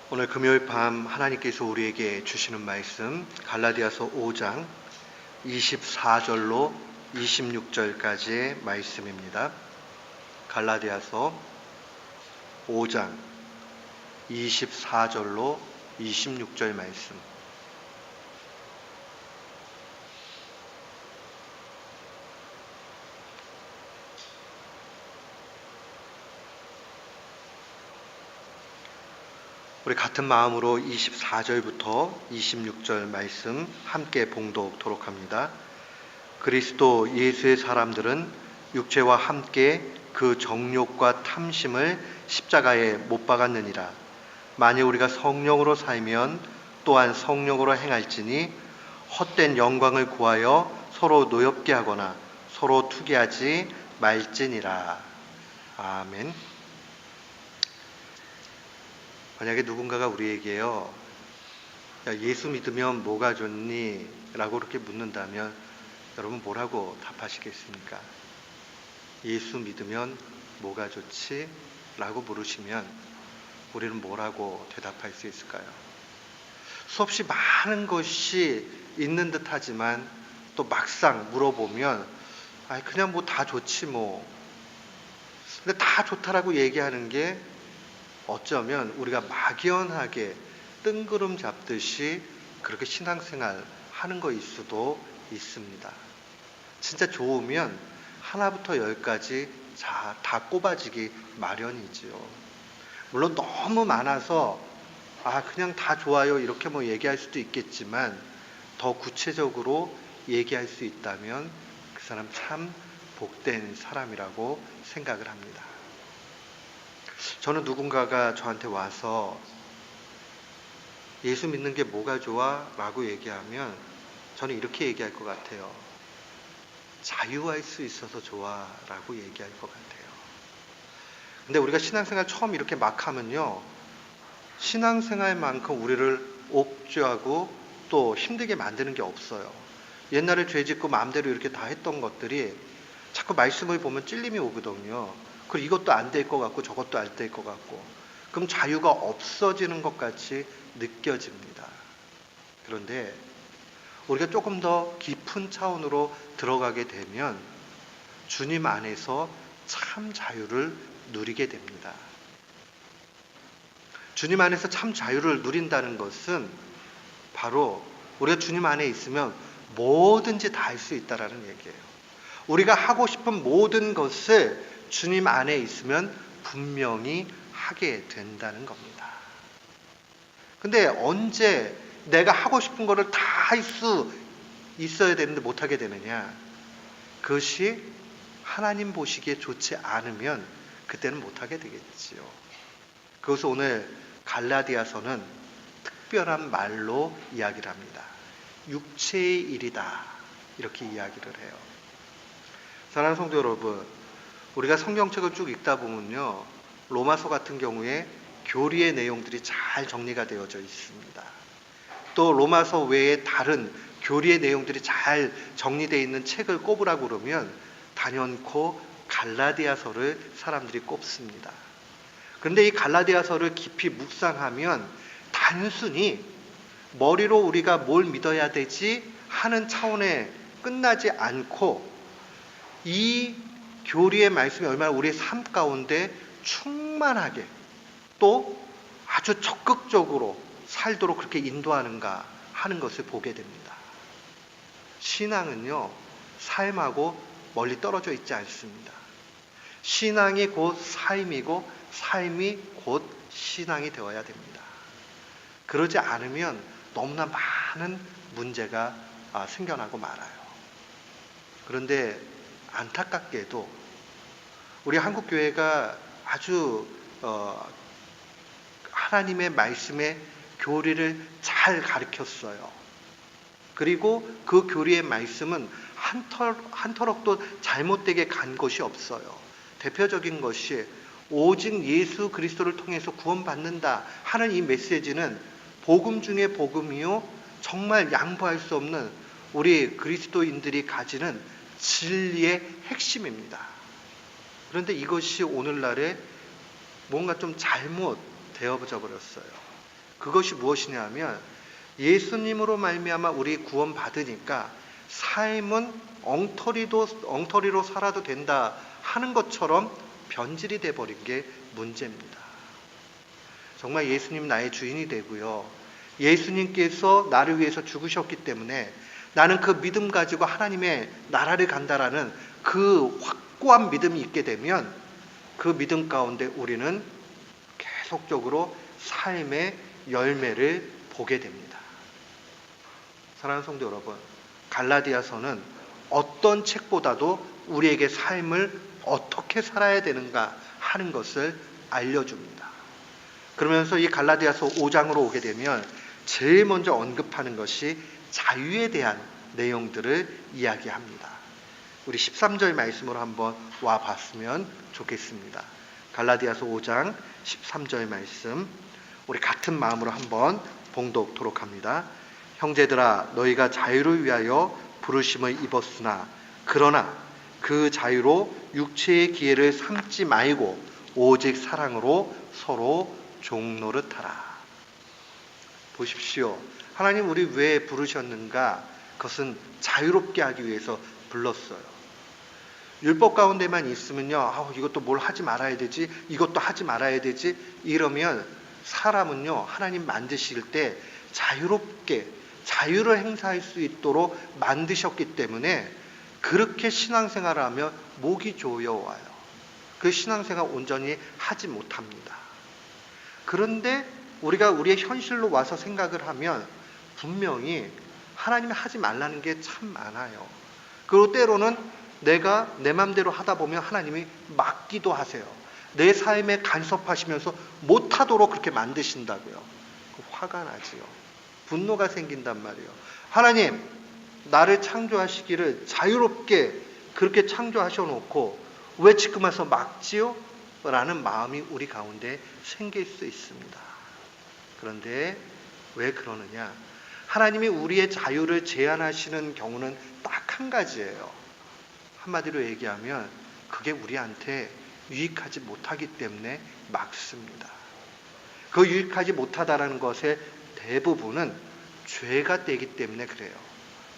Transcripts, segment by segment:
오늘 금요일 밤 하나님께서 우리에게 주시는 말씀 갈라디아서 5장 24절로 26절까지의 말씀입니다. 갈라디아서 5장 24절로 26절 말씀. 우리 같은 마음으로 24절부터 26절 말씀 함께 봉독토록 합니다. 그리스도 예수의 사람들은 육체와 함께 그 정욕과 탐심을 십자가에 못 박았느니라. 만일 우리가 성령으로 살면 또한 성령으로 행할지니 헛된 영광을 구하여 서로 노엽게 하거나 서로 투기하지 말지니라. 아멘. 만약에 누군가가 우리에게요, 야, 예수 믿으면 뭐가 좋니? 라고 그렇게 묻는다면 여러분 뭐라고 답하시겠습니까? 예수 믿으면 뭐가 좋지? 라고 물으시면 우리는 뭐라고 대답할 수 있을까요? 수없이 많은 것이 있는 듯 하지만 또 막상 물어보면 그냥 뭐 다 좋지 뭐. 근데 다 좋다라고 얘기하는 게 어쩌면 우리가 막연하게 뜬구름 잡듯이 그렇게 신앙생활 하는 거일 수도 있습니다. 진짜 좋으면 하나부터 열까지 다 꼽아지기 마련이지요. 물론 너무 많아서 그냥 다 좋아요 이렇게 뭐 얘기할 수도 있겠지만 더 구체적으로 얘기할 수 있다면 그 사람 참 복된 사람이라고 생각을 합니다. 저는 누군가가 저한테 와서 예수 믿는 게 뭐가 좋아? 라고 얘기하면 저는 이렇게 얘기할 것 같아요. 자유할 수 있어서 좋아 라고 얘기할 것 같아요. 근데 우리가 신앙생활 처음 이렇게 막 하면요, 신앙생활만큼 우리를 옥죄하고 또 힘들게 만드는 게 없어요. 옛날에 죄짓고 마음대로 이렇게 다 했던 것들이 자꾸 말씀을 보면 찔림이 오거든요. 그리고 이것도 안 될 것 같고 저것도 안 될 것 같고, 그럼 자유가 없어지는 것 같이 느껴집니다. 그런데 우리가 조금 더 깊은 차원으로 들어가게 되면 주님 안에서 참 자유를 누리게 됩니다. 주님 안에서 참 자유를 누린다는 것은 바로 우리가 주님 안에 있으면 뭐든지 다 할 수 있다라는 얘기예요. 우리가 하고 싶은 모든 것을 주님 안에 있으면 분명히 하게 된다는 겁니다. 근데 언제 내가 하고 싶은 거를 다 할 수 있어야 되는데 못하게 되느냐? 그것이 하나님 보시기에 좋지 않으면 그때는 못하게 되겠지요. 그것을 오늘 갈라디아서는 특별한 말로 이야기를 합니다. 육체의 일이다, 이렇게 이야기를 해요. 사랑하는 성도 여러분, 우리가 성경책을 쭉 읽다 보면요, 로마서 같은 경우에 교리의 내용들이 잘 정리가 되어져 있습니다. 또 로마서 외에 다른 교리의 내용들이 잘 정리되어 있는 책을 꼽으라고 그러면 단연코 갈라디아서를 사람들이 꼽습니다. 그런데 이 갈라디아서를 깊이 묵상하면 단순히 머리로 우리가 뭘 믿어야 되지 하는 차원에 끝나지 않고 이 교리의 말씀이 얼마나 우리의 삶 가운데 충만하게 또 아주 적극적으로 살도록 그렇게 인도하는가 하는 것을 보게 됩니다. 신앙은요, 삶하고 멀리 떨어져 있지 않습니다. 신앙이 곧 삶이고 삶이 곧 신앙이 되어야 됩니다. 그러지 않으면 너무나 많은 문제가 생겨나고 말아요. 그런데 안타깝게도 우리 한국교회가 아주 하나님의 말씀의 교리를 잘 가르쳤어요. 그리고 그 교리의 말씀은 한 터럭도 잘못되게 간 것이 없어요. 대표적인 것이 오직 예수 그리스도를 통해서 구원받는다 하는 이 메시지는 복음 중에 복음이요, 정말 양보할 수 없는 우리 그리스도인들이 가지는 진리의 핵심입니다. 그런데 이것이 오늘날에 뭔가 좀 잘못 되어져 버렸어요. 그것이 무엇이냐 하면 예수님으로 말미암아 우리 구원 받으니까 삶은 엉터리로 살아도 된다 하는 것처럼 변질이 돼 버린 게 문제입니다. 정말 예수님 나의 주인이 되고요. 예수님께서 나를 위해서 죽으셨기 때문에 나는 그 믿음 가지고 하나님의 나라를 간다라는 그 확고한 믿음이 있게 되면 그 믿음 가운데 우리는 계속적으로 삶의 열매를 보게 됩니다. 사랑하는 성도 여러분, 갈라디아서는 어떤 책보다도 우리에게 삶을 어떻게 살아야 되는가 하는 것을 알려줍니다. 그러면서 이 갈라디아서 5장으로 오게 되면 제일 먼저 언급하는 것이 자유에 대한 내용들을 이야기합니다. 우리 13절 말씀으로 한번 와봤으면 좋겠습니다. 갈라디아서 5장 13절 말씀, 우리 같은 마음으로 한번 봉독토록 합니다. 형제들아, 너희가 자유를 위하여 부르심을 입었으나 그러나 그 자유로 육체의 기회를 삼지 말고 오직 사랑으로 서로 종노릇하라. 보십시오. 하나님 우리 왜 부르셨는가? 그것은 자유롭게 하기 위해서 불렀어요. 율법 가운데만 있으면요, 이것도 뭘 하지 말아야 되지, 이것도 하지 말아야 되지, 이러면 사람은요, 하나님 만드실 때 자유롭게 자유를 행사할 수 있도록 만드셨기 때문에 그렇게 신앙생활을 하면 목이 조여와요. 그 신앙생활 온전히 하지 못합니다. 그런데 우리가 우리의 현실로 와서 생각을 하면 분명히 하나님이 하지 말라는 게 참 많아요. 그리고 때로는 내가 내 맘대로 하다 보면 하나님이 막기도 하세요. 내 삶에 간섭하시면서 못하도록 그렇게 만드신다고요. 화가 나지요. 분노가 생긴단 말이에요. 하나님, 나를 창조하시기를 자유롭게 그렇게 창조하셔놓고 왜 지금 와서 막지요? 라는 마음이 우리 가운데 생길 수 있습니다. 그런데 왜 그러느냐? 하나님이 우리의 자유를 제한하시는 경우는 딱 한 가지예요. 한마디로 얘기하면 그게 우리한테 유익하지 못하기 때문에 막습니다. 그 유익하지 못하다라는 것의 대부분은 죄가 되기 때문에 그래요.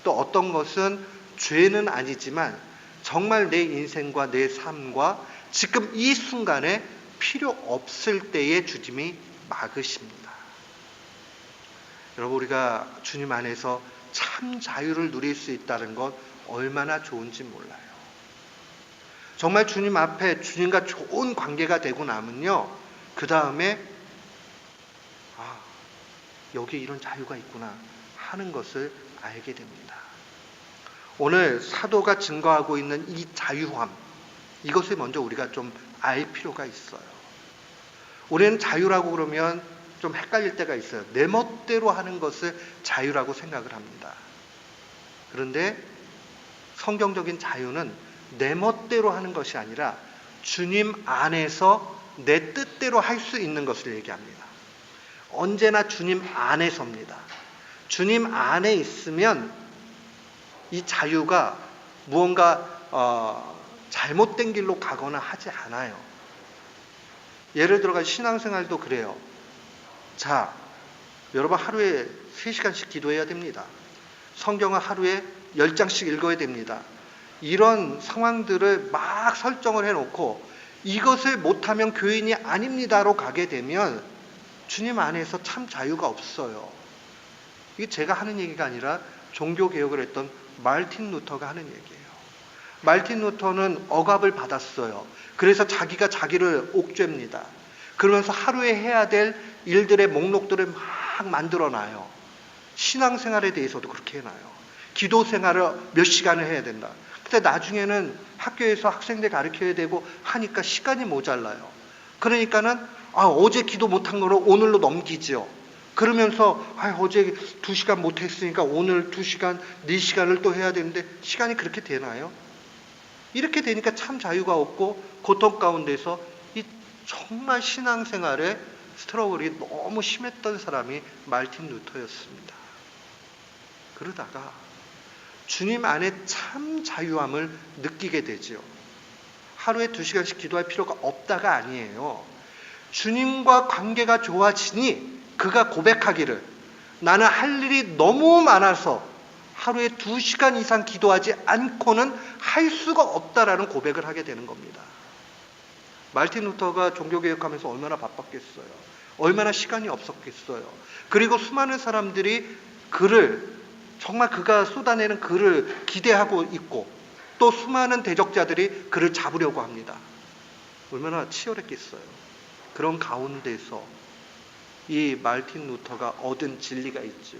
또 어떤 것은 죄는 아니지만 정말 내 인생과 내 삶과 지금 이 순간에 필요 없을 때에 주님이 막으십니다. 여러분, 우리가 주님 안에서 참 자유를 누릴 수 있다는 것 얼마나 좋은지 몰라요. 정말 주님 앞에 주님과 좋은 관계가 되고 나면요, 그 다음에 여기 이런 자유가 있구나 하는 것을 알게 됩니다. 오늘 사도가 증거하고 있는 이 자유함, 이것을 먼저 우리가 좀 알 필요가 있어요. 우리는 자유라고 그러면 좀 헷갈릴 때가 있어요. 내 멋대로 하는 것을 자유라고 생각을 합니다. 그런데 성경적인 자유는 내 멋대로 하는 것이 아니라 주님 안에서 내 뜻대로 할 수 있는 것을 얘기합니다. 언제나 주님 안에서입니다. 주님 안에 있으면 이 자유가 무언가 잘못된 길로 가거나 하지 않아요. 예를 들어서 신앙생활도 그래요. 자, 여러분 하루에 3시간씩 기도해야 됩니다. 성경을 하루에 10장씩 읽어야 됩니다. 이런 상황들을 막 설정을 해놓고 이것을 못하면 교인이 아닙니다로 가게 되면 주님 안에서 참 자유가 없어요. 이게 제가 하는 얘기가 아니라 종교개혁을 했던 마르틴 루터가 하는 얘기예요. 마르틴 루터는 억압을 받았어요. 그래서 자기가 자기를 옥죄입니다. 그러면서 하루에 해야 될 일들의 목록들을 막 만들어놔요. 신앙생활에 대해서도 그렇게 해놔요. 기도 생활을 몇 시간을 해야 된다. 근데 나중에는 학교에서 학생들 가르쳐야 되고 하니까 시간이 모자라요. 그러니까는 어제 기도 못한 거를 오늘로 넘기죠. 그러면서 어제 2시간 못했으니까 오늘 2시간, 4시간을 또 해야 되는데 시간이 그렇게 되나요? 이렇게 되니까 참 자유가 없고 고통 가운데서 이 정말 신앙생활에 스트러글이 너무 심했던 사람이 마르틴 루터였습니다. 그러다가 주님 안에 참 자유함을 느끼게 되지요. 하루에 2시간씩 기도할 필요가 없다가 아니에요. 주님과 관계가 좋아지니 그가 고백하기를 나는 할 일이 너무 많아서 하루에 2시간 이상 기도하지 않고는 할 수가 없다라는 고백을 하게 되는 겁니다. 말틴 루터가 종교개혁하면서 얼마나 바빴겠어요. 얼마나 시간이 없었겠어요. 그리고 수많은 사람들이 정말 그가 쏟아내는 글을 기대하고 있고 또 수많은 대적자들이 그를 잡으려고 합니다. 얼마나 치열했겠어요. 그런 가운데서 이 말틴 루터가 얻은 진리가 있죠.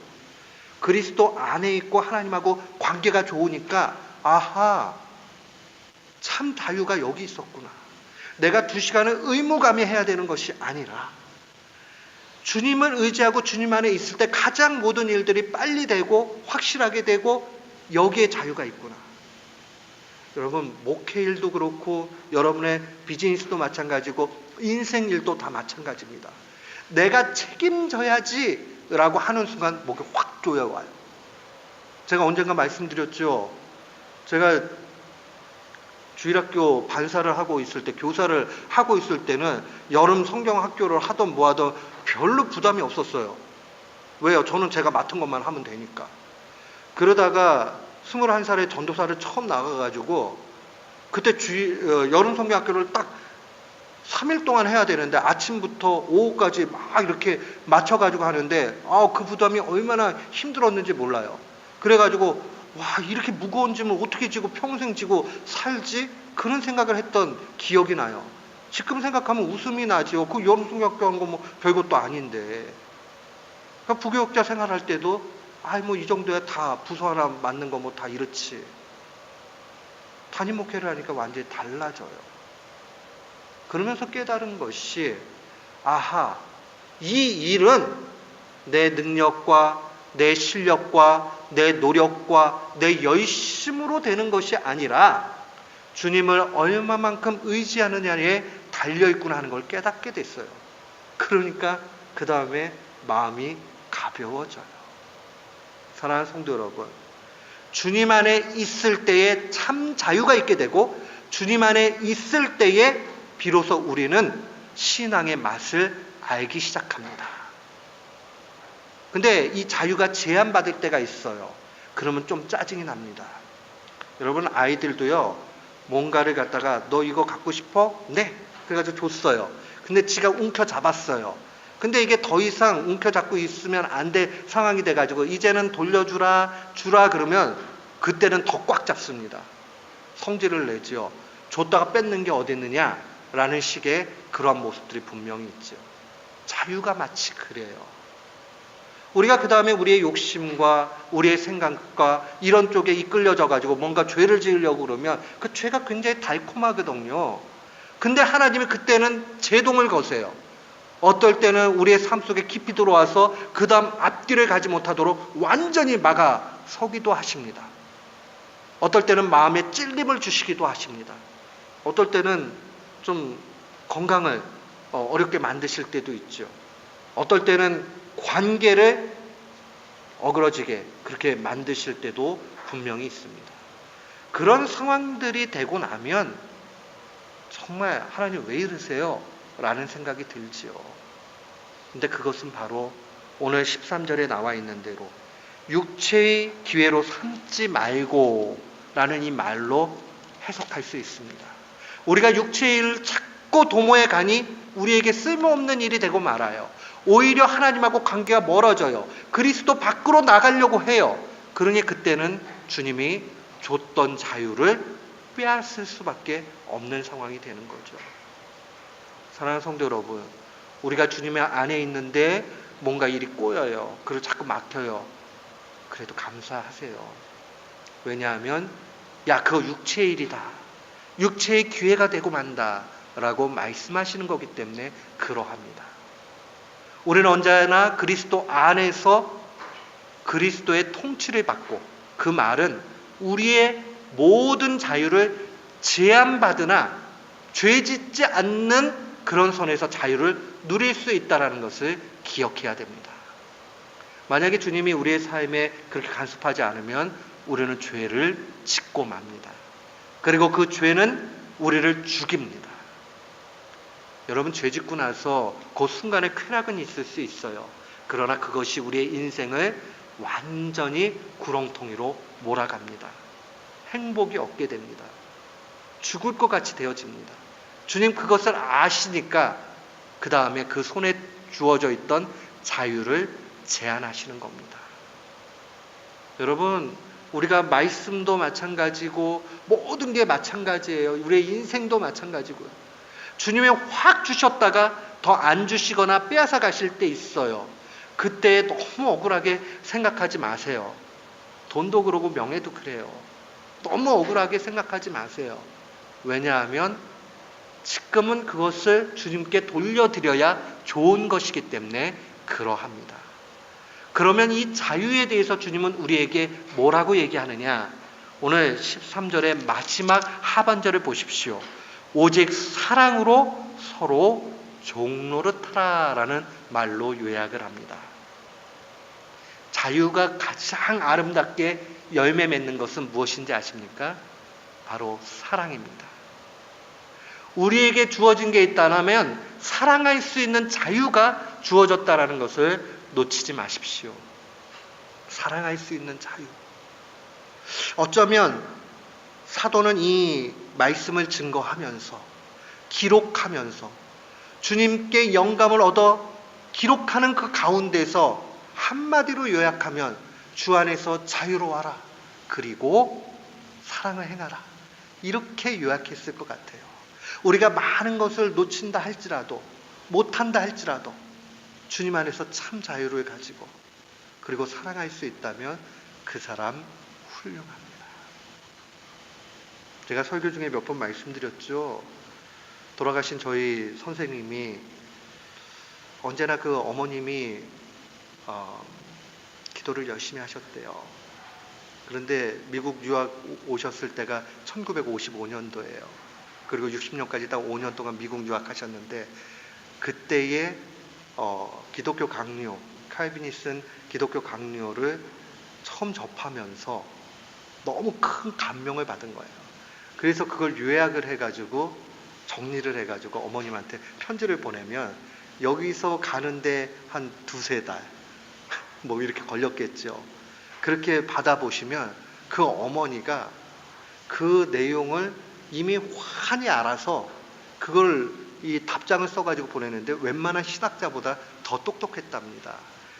그리스도 안에 있고 하나님하고 관계가 좋으니까 아하, 참 자유가 여기 있었구나. 내가 2시간을 의무감에 해야 되는 것이 아니라 주님을 의지하고 주님 안에 있을 때 가장 모든 일들이 빨리 되고 확실하게 되고 여기에 자유가 있구나. 여러분, 목회일도 그렇고 여러분의 비즈니스도 마찬가지고 인생 일도 다 마찬가지입니다. 내가 책임져야지 라고 하는 순간 목이 확 조여와요. 제가 언젠가 말씀드렸죠. 제가 주일학교 반사를 하고 있을 때, 교사를 하고 있을 때는 여름 성경학교를 하던 뭐 하던 별로 부담이 없었어요. 왜요? 저는 제가 맡은 것만 하면 되니까. 그러다가 21살에 전도사를 처음 나가가지고 그때 여름 성경학교를 딱 3일 동안 해야 되는데 아침부터 오후까지 막 이렇게 맞춰가지고 하는데 그 부담이 얼마나 힘들었는지 몰라요. 그래가지고 와, 이렇게 무거운 짐을 어떻게 지고 평생 지고 살지? 그런 생각을 했던 기억이 나요. 지금 생각하면 웃음이 나죠. 그 여름 성경학교 하는 거 뭐 별것도 아닌데. 그러니까 부교육자 생활할 때도 뭐 이 정도야 다 부서 하나 맡는 거 뭐 다 이렇지. 담임 목회를 하니까 완전히 달라져요. 그러면서 깨달은 것이 아하, 이 일은 내 능력과 내 실력과 내 노력과 내 열심으로 되는 것이 아니라 주님을 얼마만큼 의지하느냐에 달려있구나 하는 걸 깨닫게 됐어요. 그러니까 그 다음에 마음이 가벼워져요. 사랑하는 성도 여러분, 주님 안에 있을 때에 참 자유가 있게 되고 주님 안에 있을 때에 비로소 우리는 신앙의 맛을 알기 시작합니다. 근데 이 자유가 제한받을 때가 있어요. 그러면 좀 짜증이 납니다. 여러분, 아이들도요, 뭔가를 갖다가 너 이거 갖고 싶어? 네. 그래가지고 줬어요. 근데 지가 움켜잡았어요. 근데 이게 더 이상 움켜잡고 있으면 안 될 상황이 돼가지고 이제는 돌려주라, 주라 그러면 그때는 더 꽉 잡습니다. 성질을 내죠. 줬다가 뺏는 게 어디 있느냐? 라는 식의 그러한 모습들이 분명히 있죠. 자유가 마치 그래요. 우리가 그 다음에 우리의 욕심과 우리의 생각과 이런 쪽에 이끌려져 가지고 뭔가 죄를 지으려고 그러면 그 죄가 굉장히 달콤하거든요. 근데 하나님이 그때는 제동을 거세요. 어떨 때는 우리의 삶 속에 깊이 들어와서 그 다음 앞길을 가지 못하도록 완전히 막아 서기도 하십니다. 어떨 때는 마음에 찔림을 주시기도 하십니다. 어떨 때는 좀 건강을 어렵게 만드실 때도 있죠. 어떨 때는 관계를 어그러지게 그렇게 만드실 때도 분명히 있습니다. 그런 상황들이 되고 나면 정말 하나님 왜 이러세요? 라는 생각이 들지요. 근데 그것은 바로 오늘 13절에 나와 있는 대로 육체의 기회로 삼지 말고 라는 이 말로 해석할 수 있습니다. 우리가 육체의 일을 자꾸 도모해 가니 우리에게 쓸모없는 일이 되고 말아요. 오히려 하나님하고 관계가 멀어져요. 그리스도 밖으로 나가려고 해요. 그러니 그때는 주님이 줬던 자유를 빼앗을 수밖에 없는 상황이 되는 거죠. 사랑하는 성도 여러분, 우리가 주님의 안에 있는데 뭔가 일이 꼬여요. 그리고 자꾸 막혀요. 그래도 감사하세요. 왜냐하면 그거 육체의 일이다. 육체의 기회가 되고 만다 라고 말씀하시는 거기 때문에 그러합니다. 우리는 언제나 그리스도 안에서 그리스도의 통치를 받고, 그 말은 우리의 모든 자유를 제한받으나 죄짓지 않는 그런 선에서 자유를 누릴 수 있다는 것을 기억해야 됩니다. 만약에 주님이 우리의 삶에 그렇게 간섭하지 않으면 우리는 죄를 짓고 맙니다. 그리고 그 죄는 우리를 죽입니다. 여러분, 죄 짓고 나서 그 순간에 쾌락은 있을 수 있어요. 그러나 그것이 우리의 인생을 완전히 구렁텅이로 몰아갑니다. 행복이 없게 됩니다. 죽을 것 같이 되어집니다. 주님 그것을 아시니까 그 다음에 그 손에 주어져 있던 자유를 제한하시는 겁니다. 여러분, 우리가 말씀도 마찬가지고 모든 게 마찬가지예요. 우리의 인생도 마찬가지고요. 주님이 확 주셨다가 더 안 주시거나 빼앗아 가실 때 있어요. 그때 너무 억울하게 생각하지 마세요. 돈도 그러고 명예도 그래요. 너무 억울하게 생각하지 마세요. 왜냐하면 지금은 그것을 주님께 돌려드려야 좋은 것이기 때문에 그러합니다. 그러면 이 자유에 대해서 주님은 우리에게 뭐라고 얘기하느냐? 오늘 13절의 마지막 하반절을 보십시오. 오직 사랑으로 서로 종노릇하라라는 말로 요약을 합니다. 자유가 가장 아름답게 열매 맺는 것은 무엇인지 아십니까? 바로 사랑입니다. 우리에게 주어진 게 있다면 사랑할 수 있는 자유가 주어졌다는 것을 놓치지 마십시오. 사랑할 수 있는 자유. 어쩌면 사도는 이 말씀을 증거하면서 기록하면서 주님께 영감을 얻어 기록하는 그 가운데서 한마디로 요약하면 주 안에서 자유로워라. 그리고 사랑을 행하라. 이렇게 요약했을 것 같아요. 우리가 많은 것을 놓친다 할지라도 못한다 할지라도 주님 안에서 참 자유를 가지고 그리고 사랑할 수 있다면 그 사람 훌륭합니다. 제가 설교 중에 몇 번 말씀드렸죠. 돌아가신 저희 선생님이 언제나 그 어머님이 기도를 열심히 하셨대요. 그런데 미국 유학 오셨을 때가 1955년도예요. 그리고 60년까지 딱 5년 동안 미국 유학하셨는데 그때의 기독교 강요, 칼비니슨 기독교 강요를 처음 접하면서 너무 큰 감명을 받은 거예요. 그래서 그걸 요약을 해가지고 정리를 해가지고 어머님한테 편지를 보내면 여기서 가는데 한 2-3달 뭐 이렇게 걸렸겠죠. 그렇게 받아보시면 그 어머니가 그 내용을 이미 환히 알아서 그걸 이 답장을 써가지고 보내는데 웬만한 신학자보다 더 똑똑했답니다.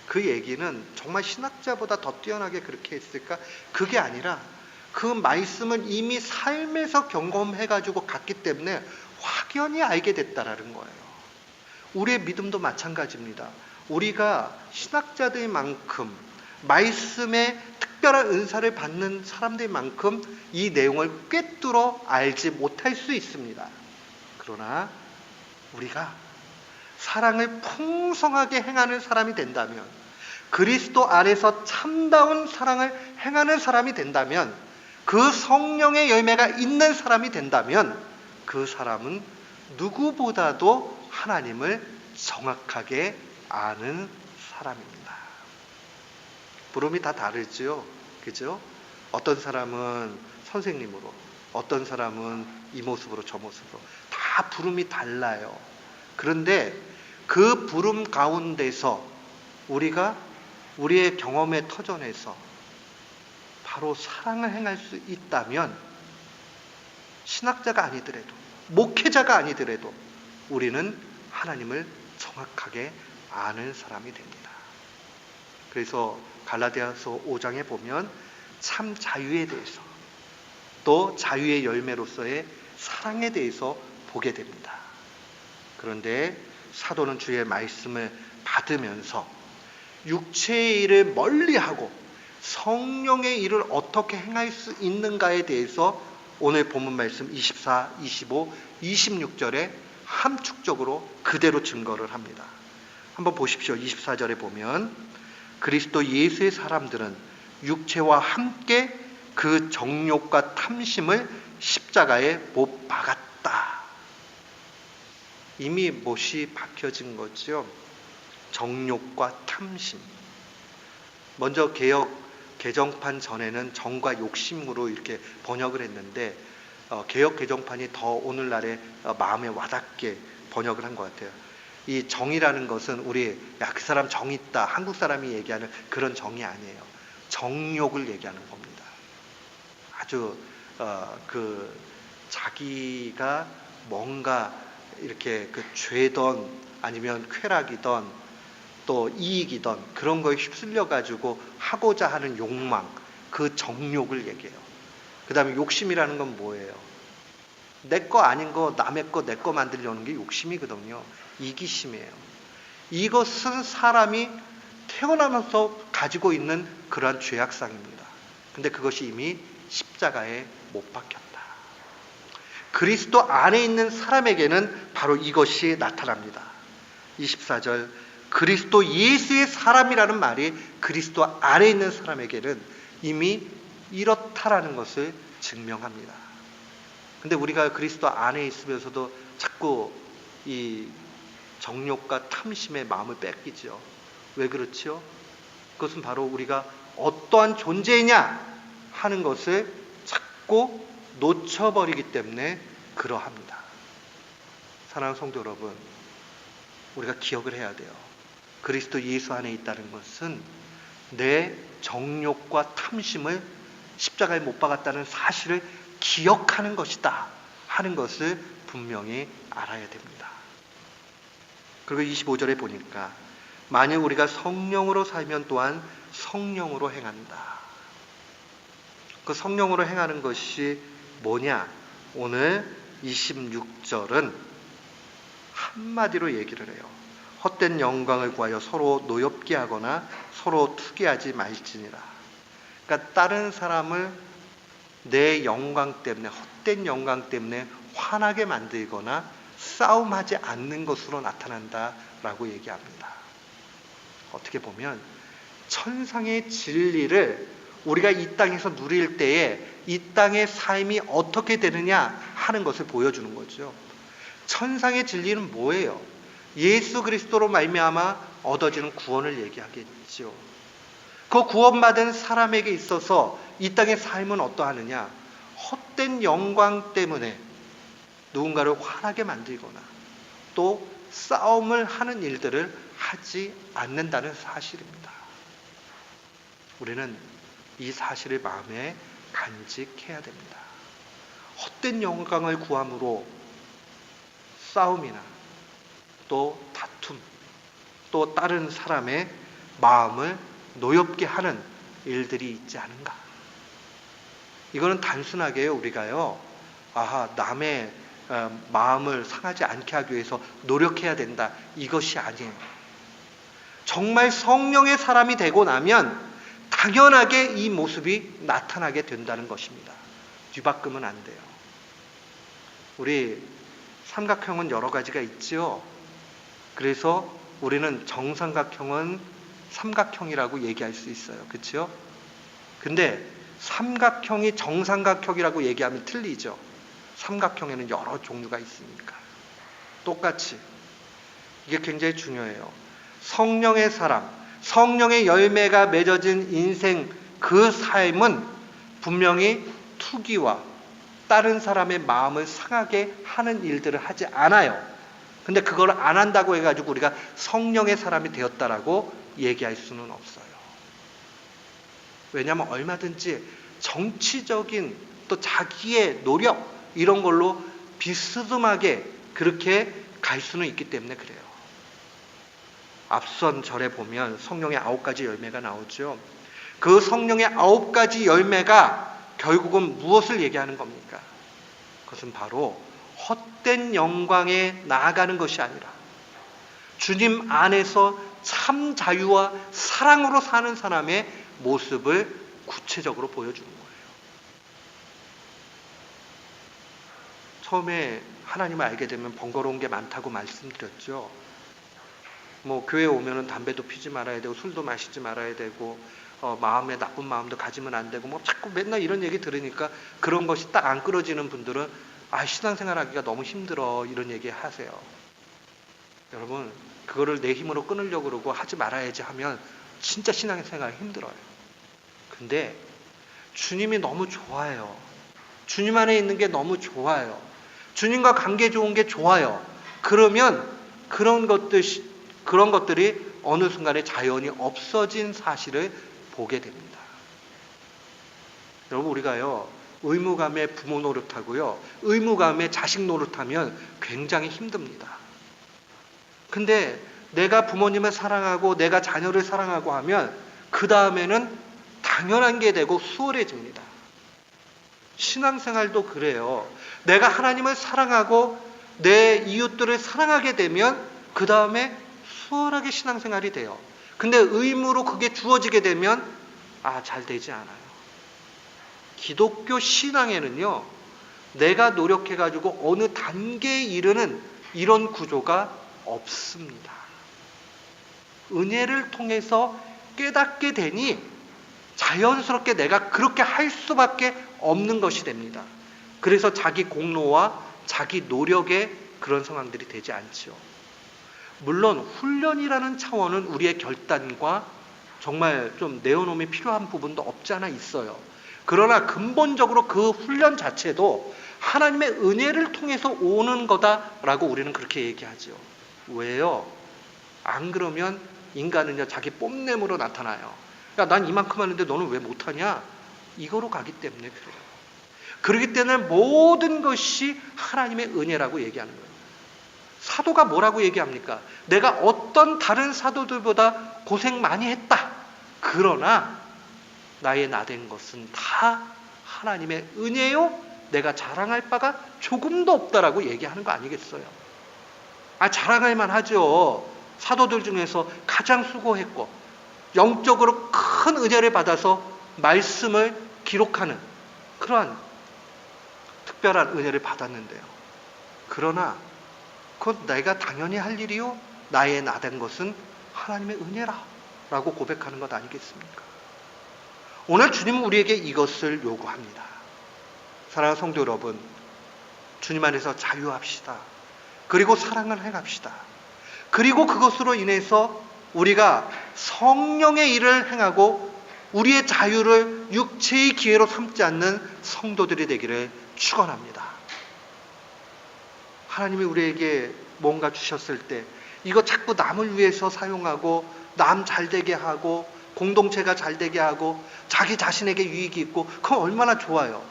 그 얘기는 정말 신학자보다 더 뛰어나게 그렇게 했을까? 그게 아니라 그 말씀을 이미 삶에서 경험해가지고 갔기 때문에 확연히 알게 됐다라는 거예요. 우리의 믿음도 마찬가지입니다. 우리가 신학자들만큼 말씀의 특별한 은사를 받는 사람들만큼 이 내용을 꿰뚫어 알지 못할 수 있습니다. 그러나 우리가 사랑을 풍성하게 행하는 사람이 된다면, 그리스도 안에서 참다운 사랑을 행하는 사람이 된다면, 그 성령의 열매가 있는 사람이 된다면 그 사람은 누구보다도 하나님을 정확하게 아는 사람입니다. 부름이 다 다르죠. 그죠? 어떤 사람은 선생님으로, 어떤 사람은 이 모습으로 저 모습으로 다 부름이 달라요. 그런데 그 부름 가운데서 우리가 우리의 경험의 터전에서 바로 사랑을 행할 수 있다면 신학자가 아니더라도 목회자가 아니더라도 우리는 하나님을 정확하게 아는 사람이 됩니다. 그래서 갈라디아서 5장에 보면 참 자유에 대해서 또 자유의 열매로서의 사랑에 대해서 보게 됩니다. 그런데 사도는 주의 말씀을 받으면서 육체의 일을 멀리하고 성령의 일을 어떻게 행할 수 있는가에 대해서 오늘 본문 말씀 24, 25, 26절에 함축적으로 그대로 증거를 합니다. 한번 보십시오. 24절에 보면 그리스도 예수의 사람들은 육체와 함께 그 정욕과 탐심을 십자가에 못 박았다. 이미 못이 박혀진 거죠. 정욕과 탐심. 먼저 개정판 전에는 정과 욕심으로 이렇게 번역을 했는데 개역 개정판이 더 오늘날의 마음에 와닿게 번역을 한 것 같아요. 이 정이라는 것은 우리 그 사람 정 있다 한국 사람이 얘기하는 그런 정이 아니에요. 정욕을 얘기하는 겁니다. 아주 그 자기가 뭔가 이렇게 그 죄던 아니면 쾌락이던 또 이익이던 그런 거에 휩쓸려 가지고 하고자 하는 욕망, 그 정욕을 얘기해요. 그 다음에 욕심이라는 건 뭐예요? 내 거 아닌 거 남의 거 내 거 만들려는 게 욕심이거든요. 이기심이에요. 이것은 사람이 태어나면서 가지고 있는 그러한 죄악상입니다. 근데 그것이 이미 십자가에 못 박혔다. 그리스도 안에 있는 사람에게는 바로 이것이 나타납니다. 24절 그리스도 예수의 사람이라는 말이 그리스도 안에 있는 사람에게는 이미 이렇다라는 것을 증명합니다. 근데 우리가 그리스도 안에 있으면서도 자꾸 이 정욕과 탐심의 마음을 뺏기죠. 왜 그렇지요? 그것은 바로 우리가 어떠한 존재냐 하는 것을 자꾸 놓쳐버리기 때문에 그러합니다. 사랑하는 성도 여러분, 우리가 기억을 해야 돼요. 그리스도 예수 안에 있다는 것은 내 정욕과 탐심을 십자가에 못 박았다는 사실을 기억하는 것이다 하는 것을 분명히 알아야 됩니다. 그리고 25절에 보니까 만일 우리가 성령으로 살면 또한 성령으로 행한다. 그 성령으로 행하는 것이 뭐냐? 오늘 26절은 한마디로 얘기를 해요. 헛된 영광을 구하여 서로 노엽게 하거나 서로 투기하지 말지니라. 그러니까 다른 사람을 내 영광 때문에, 헛된 영광 때문에 화나게 만들거나 싸움하지 않는 것으로 나타난다라고 얘기합니다. 어떻게 보면 천상의 진리를 우리가 이 땅에서 누릴 때에 이 땅의 삶이 어떻게 되느냐 하는 것을 보여주는 거죠. 천상의 진리는 뭐예요? 예수 그리스도로 말미암아 얻어지는 구원을 얘기하겠죠. 그 구원받은 사람에게 있어서 이 땅의 삶은 어떠하느냐? 헛된 영광 때문에 누군가를 화나게 만들거나 또 싸움을 하는 일들을 하지 않는다는 사실입니다. 우리는 이 사실을 마음에 간직해야 됩니다. 헛된 영광을 구함으로 싸움이나 또 다툼, 또 다른 사람의 마음을 노엽게 하는 일들이 있지 않은가? 이거는 단순하게 우리가요, 남의 마음을 상하지 않게 하기 위해서 노력해야 된다. 이것이 아니에요. 정말 성령의 사람이 되고 나면 당연하게 이 모습이 나타나게 된다는 것입니다. 뒤바꾸면 안 돼요. 우리 삼각형은 여러 가지가 있죠. 그래서 우리는 정삼각형은 삼각형이라고 얘기할 수 있어요. 그렇죠? 근데 삼각형이 정삼각형이라고 얘기하면 틀리죠. 삼각형에는 여러 종류가 있으니까. 똑같이. 이게 굉장히 중요해요. 성령의 사람, 성령의 열매가 맺어진 인생 그 삶은 분명히 투기와 다른 사람의 마음을 상하게 하는 일들을 하지 않아요. 근데 그걸 안 한다고 해가지고 우리가 성령의 사람이 되었다라고 얘기할 수는 없어요. 왜냐하면 얼마든지 정치적인 또 자기의 노력 이런 걸로 비스듬하게 그렇게 갈 수는 있기 때문에 그래요. 앞선 절에 보면 성령의 9가지 열매가 나오죠. 그 성령의 9가지 열매가 결국은 무엇을 얘기하는 겁니까? 그것은 바로 헛된 영광에 나아가는 것이 아니라 주님 안에서 참 자유와 사랑으로 사는 사람의 모습을 구체적으로 보여주는 거예요. 처음에 하나님을 알게 되면 번거로운 게 많다고 말씀드렸죠. 교회 오면은 담배도 피지 말아야 되고 술도 마시지 말아야 되고 마음에 나쁜 마음도 가지면 안 되고 자꾸 맨날 이런 얘기 들으니까 그런 것이 딱 안 끌어지는 분들은 신앙생활 하기가 너무 힘들어 이런 얘기 하세요. 여러분 그거를 내 힘으로 끊으려고 그러고 하지 말아야지 하면 진짜 신앙생활 힘들어요. 근데 주님이 너무 좋아요. 주님 안에 있는 게 너무 좋아요. 주님과 관계 좋은 게 좋아요. 그러면 그런 것들이 어느 순간에 자연히 없어진 사실을 보게 됩니다. 여러분, 우리가요, 의무감에 부모 노릇하고요, 의무감에 자식 노릇하면 굉장히 힘듭니다. 근데 내가 부모님을 사랑하고 내가 자녀를 사랑하고 하면 그 다음에는 당연한 게 되고 수월해집니다. 신앙생활도 그래요. 내가 하나님을 사랑하고 내 이웃들을 사랑하게 되면 그 다음에 수월하게 신앙생활이 돼요. 근데 의무로 그게 주어지게 되면 잘 되지 않아요. 기독교 신앙에는요, 내가 노력해가지고 어느 단계에 이르는 이런 구조가 없습니다. 은혜를 통해서 깨닫게 되니 자연스럽게 내가 그렇게 할 수밖에 없는 것이 됩니다. 그래서 자기 공로와 자기 노력의 그런 상황들이 되지 않죠. 물론 훈련이라는 차원은 우리의 결단과 정말 좀 내어놓음이 필요한 부분도 없지 않아 있어요. 그러나 근본적으로 그 훈련 자체도 하나님의 은혜를 통해서 오는 거다라고 우리는 그렇게 얘기하죠. 왜요? 안 그러면 인간은요, 자기 뽐냄으로 나타나요. 야, 난 이만큼 하는데 너는 왜 못하냐? 이거로 가기 때문에 그래요. 그렇기 때문에 모든 것이 하나님의 은혜라고 얘기하는 거예요. 사도가 뭐라고 얘기합니까? 내가 어떤 다른 사도들보다 고생 많이 했다. 그러나 나의 나된 것은 다 하나님의 은혜요. 내가 자랑할 바가 조금도 없다라고 얘기하는 거 아니겠어요? 자랑할 만하죠. 사도들 중에서 가장 수고했고 영적으로 큰 은혜를 받아서 말씀을 기록하는 그러한 특별한 은혜를 받았는데요. 그러나 그건 내가 당연히 할 일이요, 나의 나된 것은 하나님의 은혜라 라고 고백하는 것 아니겠습니까? 오늘 주님은 우리에게 이것을 요구합니다. 사랑하는 성도 여러분, 주님 안에서 자유합시다. 그리고 사랑을 행합시다. 그리고 그것으로 인해서 우리가 성령의 일을 행하고 우리의 자유를 육체의 기회로 삼지 않는 성도들이 되기를 축원합니다. 하나님이 우리에게 뭔가 주셨을 때 이거 자꾸 남을 위해서 사용하고 남 잘되게 하고 공동체가 잘되게 하고 자기 자신에게 유익이 있고 그건 얼마나 좋아요.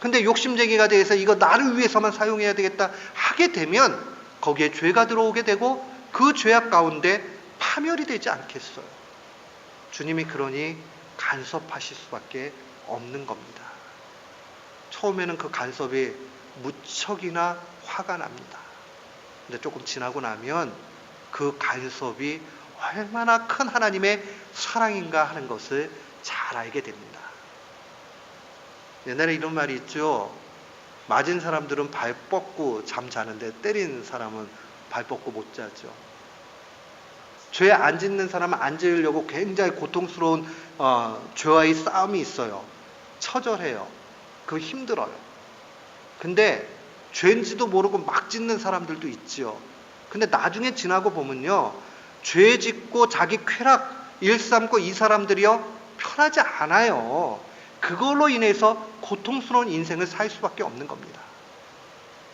근데 욕심쟁이가 돼서 이거 나를 위해서만 사용해야 되겠다 하게 되면 거기에 죄가 들어오게 되고 그 죄악 가운데 파멸이 되지 않겠어요. 주님이 그러니 간섭하실 수밖에 없는 겁니다. 처음에는 그 간섭이 무척이나 화가 납니다. 근데 조금 지나고 나면 그 간섭이 얼마나 큰 하나님의 사랑인가 하는 것을 잘 알게 됩니다. 옛날에 이런 말이 있죠. 맞은 사람들은 발 뻗고 잠 자는데 때린 사람은 발 뻗고 못 자죠. 죄 안 짓는 사람은 안 지으려고 굉장히 고통스러운 죄와의 싸움이 있어요. 처절해요. 그거 힘들어요. 근데 죄인지도 모르고 막 짓는 사람들도 있죠. 근데 나중에 지나고 보면요, 죄 짓고 자기 쾌락 일삼고 이 사람들이요 편하지 않아요. 그걸로 인해서 고통스러운 인생을 살 수밖에 없는 겁니다.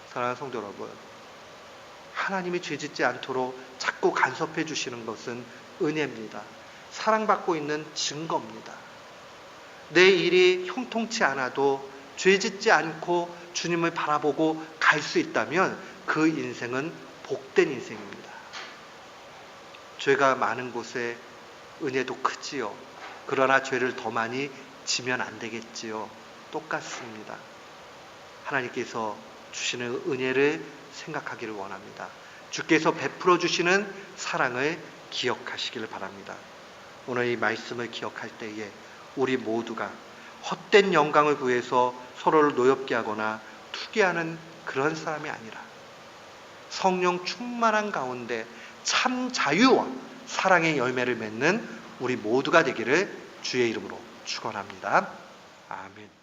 사랑하는 성도 여러분, 하나님이 죄 짓지 않도록 자꾸 간섭해 주시는 것은 은혜입니다. 사랑받고 있는 증거입니다. 내 일이 형통치 않아도 죄 짓지 않고 주님을 바라보고 갈 수 있다면 그 인생은 복된 인생입니다. 죄가 많은 곳에 은혜도 크지요. 그러나 죄를 더 많이 지면 안 되겠지요. 똑같습니다. 하나님께서 주시는 은혜를 생각하기를 원합니다. 주께서 베풀어 주시는 사랑을 기억하시기를 바랍니다. 오늘 이 말씀을 기억할 때에 우리 모두가 헛된 영광을 구해서 서로를 노엽게 하거나 투기하는 그런 사람이 아니라 성령 충만한 가운데 참 자유와 사랑의 열매를 맺는 우리 모두가 되기를 주의 이름으로 축원합니다. 아멘.